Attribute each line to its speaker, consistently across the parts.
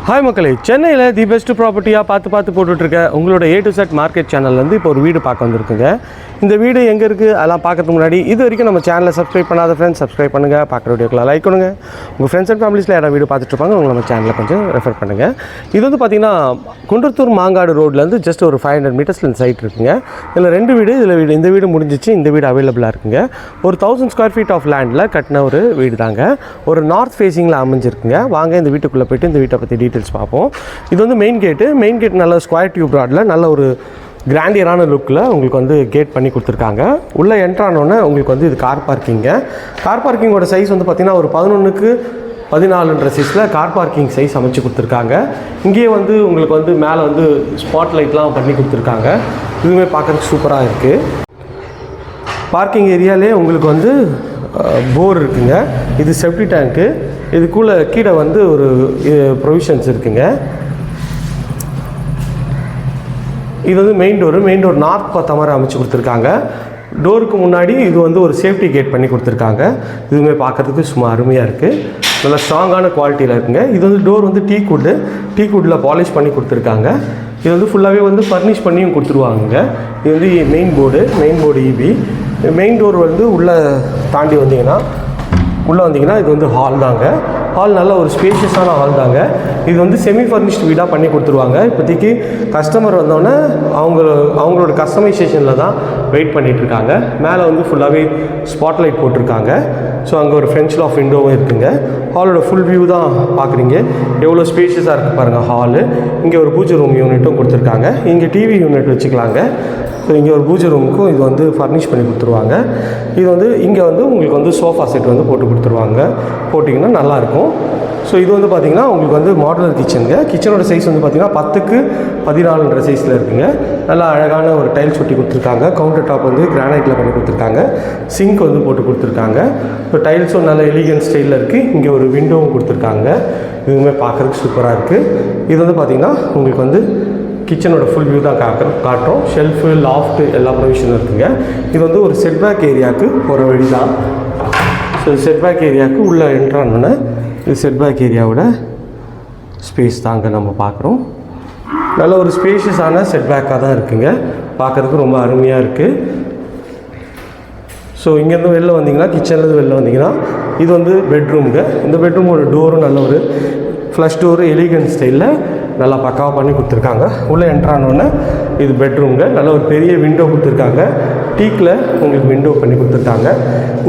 Speaker 1: Hi மக்களே, சென்னையில் the best ப்ராப்பர்ட்டியாக பார்த்து போட்டுட்ருக்க உங்களோட A to Z மார்க்கெட் சேனல்லேருந்து இப்போ ஒரு வீடு பார்க்க வந்திருக்குங்க. இந்த வீடு எங்கே இருக்குது அதெல்லாம் பார்க்கறதுக்கு முன்னாடி இது வரைக்கும் நம்ம சேனலை சப்ஸ்கிரைப் பண்ணாத ஃப்ரெண்ட்ஸ் சப்ஸ்கிரைப் பண்ணுங்கள். பார்க்குற வீடியோக்கெலாம் லைக் பண்ணுங்கள். உங்கள் ஃப்ரெண்ட்ஸ் அண்ட் ஃபேமிலிஸில் யாராவது வீடு பார்த்துட்ருப்பாங்க உங்களை நம்ம சேனலில் கொஞ்சம் ரெஃபர் பண்ணுங்கள். இது வந்து பார்த்திங்கன்னா குன்றத்தூர் மாங்காடு ரோட்லேருந்து ஜஸ்ட் ஒரு 500 மீட்டர்ஸில் இந்த சைட் இருக்குங்க. இதில் 2 வீடு, இந்த வீடு முடிஞ்சிச்சு, இந்த வீடு அவைலபிளாக இருக்குங்க. ஒரு 1000 ஸ்கொயர் ஃபீட் ஆஃப் லேண்டில் கட்டின ஒரு வீடு தாங்க. ஒரு நார்த் ஃபேஸிங்கில் அமைஞ்சிருக்குங்க. வாங்க இந்த வீட்டுக்குள்ளே போய்ட்டு இந்த வீட்டை பற்றி டீட்டெயில்ஸ் பார்ப்போம். இது வந்து மெயின் கேட் நல்ல ஸ்கொயர் டியூப் ராடில் நல்ல ஒரு கிராண்டியரான லுக்கில் உங்களுக்கு வந்து கேட் பண்ணி கொடுத்துருக்காங்க. உள்ளே என்ட்ரானோடனே உங்களுக்கு வந்து இது கார் பார்க்கிங்கோட சைஸ் வந்து பார்த்திங்கன்னா ஒரு 11க்கு 14 சைஸில் கார் பார்க்கிங் சைஸ் அமைச்சு கொடுத்துருக்காங்க. இங்கேயே வந்து உங்களுக்கு வந்து மேலே வந்து ஸ்பாட் லைட்லாம் பண்ணி கொடுத்துருக்காங்க. இதுவுமே பார்க்குறதுக்கு சூப்பராக இருக்குது. பார்க்கிங் ஏரியாலே உங்களுக்கு வந்து போர் இருக்குங்க. இது செப்டி டேங்க்கு. இதுக்குள்ளே கீழே வந்து ஒரு ப்ரொவிஷன்ஸ் இருக்குங்க. இது வந்து மெயின் டோர் நார்த் பார்த்த மாதிரி அமைச்சு கொடுத்துருக்காங்க. டோருக்கு முன்னாடி இது வந்து ஒரு சேஃப்டி கேட் பண்ணி கொடுத்துருக்காங்க. இதுவுமே பார்க்குறதுக்கு சும்மா அருமையாக இருக்குது. நல்லா ஸ்ட்ராங்கான குவாலிட்டியில் இருக்குங்க. இது வந்து டோர் வந்து டீக்குட்டில் பாலிஷ் பண்ணி கொடுத்துருக்காங்க. இது வந்து ஃபுல்லாகவே வந்து ஃபர்னிஷ் பண்ணியும் கொடுத்துருவாங்க. இது வந்து main board EB. Main door வந்து உள்ளே தாண்டி வந்தீங்கன்னா இது வந்து ஹால் தாங்க. ஹால் நல்ல ஒரு ஸ்பேஷியஸான ஹால் தாங்க. இது வந்து செமி ஃபர்னிஷ்டு வீடாக பண்ணி கொடுத்துருவாங்க. இப்போதைக்கு கஸ்டமர் வந்தோடனே அவங்களோட கஸ்டமைசேஷனில் தான் வெயிட் பண்ணிகிட்ருக்காங்க. மேலே வந்து ஃபுல்லாகவே ஸ்பாட் லைட் போட்டிருக்காங்க. ஸோ அங்கே ஒரு ஃப்ரெஞ்ச் லாஃப் விண்டோவும் இருக்குங்க. ஹாலோட ஃபுல் வியூ தான் பார்க்குறீங்க. எவ்வளோ ஸ்பேஷியஸாக இருக்குது பாருங்கள் ஹாலு. இங்கே ஒரு பூஜை ரூம் யூனிட்டும் கொடுத்துருக்காங்க. இங்கே டிவி யூனிட் வச்சுக்கலாங்க. ஸோ இங்கே ஒரு பூஜை ரூமுக்கும் இது வந்து ஃபர்னிஷ் பண்ணி கொடுத்துருவாங்க. இது வந்து இங்கே வந்து உங்களுக்கு வந்து சோஃபா செட் வந்து போட்டு கொடுத்துருவாங்க. போட்டிங்கன்னா நல்லாயிருக்கும். ஸோ இது வந்து பார்த்திங்கன்னா உங்களுக்கு வந்து மாடுலர் கிச்சனோட சைஸ் வந்து பார்த்திங்கன்னா 10க்கு 14 சைஸில் இருக்குங்க. நல்லா அழகான ஒரு டைல்ஸ் ஒட்டி கொடுத்துருக்காங்க. கவுண்டர் டாப் வந்து கிரானைட்டில் பண்ணி கொடுத்துருக்காங்க. சிங்க் வந்து போட்டு கொடுத்துருக்காங்க. ஸோ டைல்ஸும் நல்ல எலிகன்ட் ஸ்டைலில் இருக்குது. இங்கே ஒரு விண்டோவும் கொடுத்துருக்காங்க. இதுவுமே பார்க்குறதுக்கு சூப்பராக இருக்குது. இது வந்து பார்த்திங்கன்னா உங்களுக்கு வந்து கிச்சனோட ஃபுல் வியூ தான் காட்டுறோம். ஷெல்ஃபு, லாஃப்ட்டு எல்லா ப்ரொவிஷனும் இருக்குங்க. இது வந்து ஒரு செட்பேக் ஏரியாவுக்கு ஒரு வழி தான். ஸோ செட்பேக் ஏரியாவுக்கு உள்ளே என்ட்ரானோன்னு இது செட்பேக் ஏரியாவோட ஸ்பேஸ் தாங்க நம்ம பார்க்குறோம். நல்ல ஒரு ஸ்பேஷியஸான செட்பேக்காக தான் இருக்குங்க. பார்க்குறதுக்கு ரொம்ப அருமையாக இருக்குது. ஸோ இங்கேருந்து வெளில வந்தீங்கன்னா, கிச்சன்லேருந்து வெளில வந்தீங்கன்னா இது வந்து பெட்ரூமுங்க. இந்த பெட்ரூமோட டோரும் நல்ல ஒரு ஃப்ளஷ் டோரு எலிகன்ட் ஸ்டைலில் நல்லா பக்காவாக பண்ணி கொடுத்துருக்காங்க. உள்ளே என்ட்ரானோன்னு இது பெட்ரூம்ங்க. நல்ல ஒரு பெரிய விண்டோ கொடுத்துருக்காங்க. டீக்கில் உங்களுக்கு விண்டோ பண்ணி கொடுத்துருக்காங்க.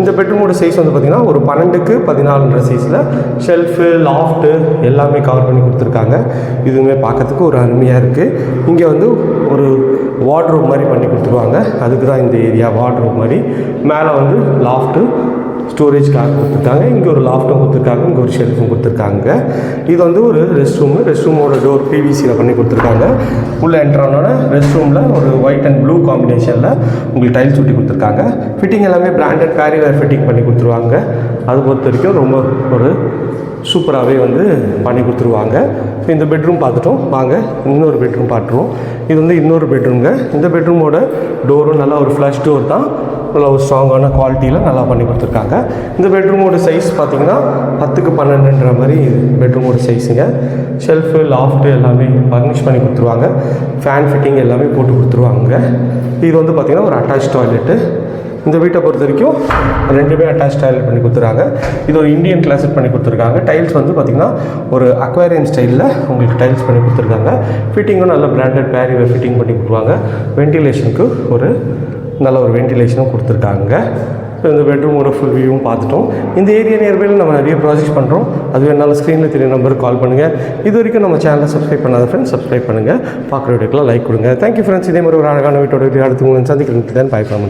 Speaker 1: இந்த பெட்ரூமோட சைஸ் வந்து பார்த்திங்கன்னா ஒரு 12க்கு 14 சைஸில் ஷெல்ஃபு, லாஃப்ட்டு எல்லாமே கவர் பண்ணி கொடுத்துருக்காங்க. இதுவுமே பார்க்கறதுக்கு ஒரு அருமையாக இருக்குது. இங்கே வந்து ஒரு வார்ட்ரோப் மாதிரி பண்ணி கொடுத்துருவாங்க. அதுக்கு தான் இந்த ஏரியா வார்ட்ரோப் மாதிரி. மேலே வந்து லாஃப்ட்டு ஸ்டோரேஜ்க்காக கொடுத்துருக்காங்க. இங்கே ஒரு லாஃப்ட்டும் கொடுத்துருக்காங்க. இங்கே ஒரு ஷெல்ஃபும் கொடுத்துருக்காங்க. இது வந்து ஒரு ரெஸ்ட் ரூமோட டோர் பிவிசியில் பண்ணி கொடுத்துருக்காங்க. உள்ளே என்ட்ரானோட ரெஸ்ட் ரூமில் ஒரு ஒயிட் அண்ட் ப்ளூ காம்பினேஷனில் உங்களுக்கு டைல்ஸ் ஒட்டி கொடுத்துருக்காங்க. ஃபிட்டிங் எல்லாமே பிராண்டட் பேரிவேர் ஃபிட்டிங் பண்ணி கொடுத்துருவாங்க. அது பொறுத்த வரைக்கும் ரொம்ப ஒரு சூப்பராகவே வந்து பண்ணி கொடுத்துருவாங்க. ஸோ இந்த பெட்ரூம் பார்த்துட்டோம். வாங்க இன்னொரு பெட்ரூம் பார்த்துருவோம். இது வந்து இன்னொரு பெட்ரூம்ங்க. இந்த பெட்ரூமோட டோரும் நல்லா ஒரு ஃப்ளஷ் டோர் தான். நல்லா ஒரு ஸ்ட்ராங்கான குவாலிட்டியில் நல்லா பண்ணி கொடுத்துருக்காங்க. இந்த பெட்ரூமோட சைஸ் பார்த்திங்கன்னா 10க்கு 12 மாதிரி பெட்ரூமோட சைஸுங்க. ஷெல்ஃபு, லாஃப்ட்டு எல்லாமே ஃபர்னிஷ் பண்ணி கொடுத்துருவாங்க. ஃபேன் ஃபிட்டிங் எல்லாமே போட்டு கொடுத்துருவாங்க. இது வந்து பார்த்திங்கன்னா ஒரு அட்டாச் டாய்லெட்டு. இந்த வீட்டை பொறுத்த வரைக்கும் 2மே அட்டாச் டாய்லெட் பண்ணி கொடுத்துருக்காங்க. இது ஒரு இந்தியன் கிளாஸட் பண்ணி கொடுத்துருக்காங்க. டைல்ஸ் வந்து பார்த்திங்கன்னா ஒரு அக்வேரியம் ஸ்டைலில் உங்களுக்கு டைல்ஸ் பண்ணி கொடுத்துருக்காங்க. ஃபிட்டிங்கும் நல்ல பிராண்டட் பேரிவேர் ஃபிட்டிங் பண்ணி கொடுத்துருவாங்க. வென்டிலேஷனுக்கு ஒரு நல்ல ஒரு வென்டிலேஷனும் கொடுத்துருக்காங்க. ஸோ இந்த பெட்ரூமோட ஃபுல் வியூவும் பார்த்துட்டோம். இந்த ஏரியா நியர்பையில் நம்ம நிறைய ப்ராஜெக்ட் பண்ணுறோம். அது வேணாலும் ஸ்க்ரீனில் தெரிய நம்பருக்கு கால் பண்ணுங்கள். இது வரைக்கும் நம்ம சேனலை சப்ஸ்கிரைப் பண்ணாத ஃப்ரெண்ட்ஸ் சப்ஸ்கிரைப் பண்ணுங்கள். பார்க்குற வீடியோக்கெலாம் லைக் கொடுங்க. Thank you friends. இதே மாதிரி ஒரு அழகான வீட்டோட அடுத்து உங்களை சந்திக்கிறேன். Bye from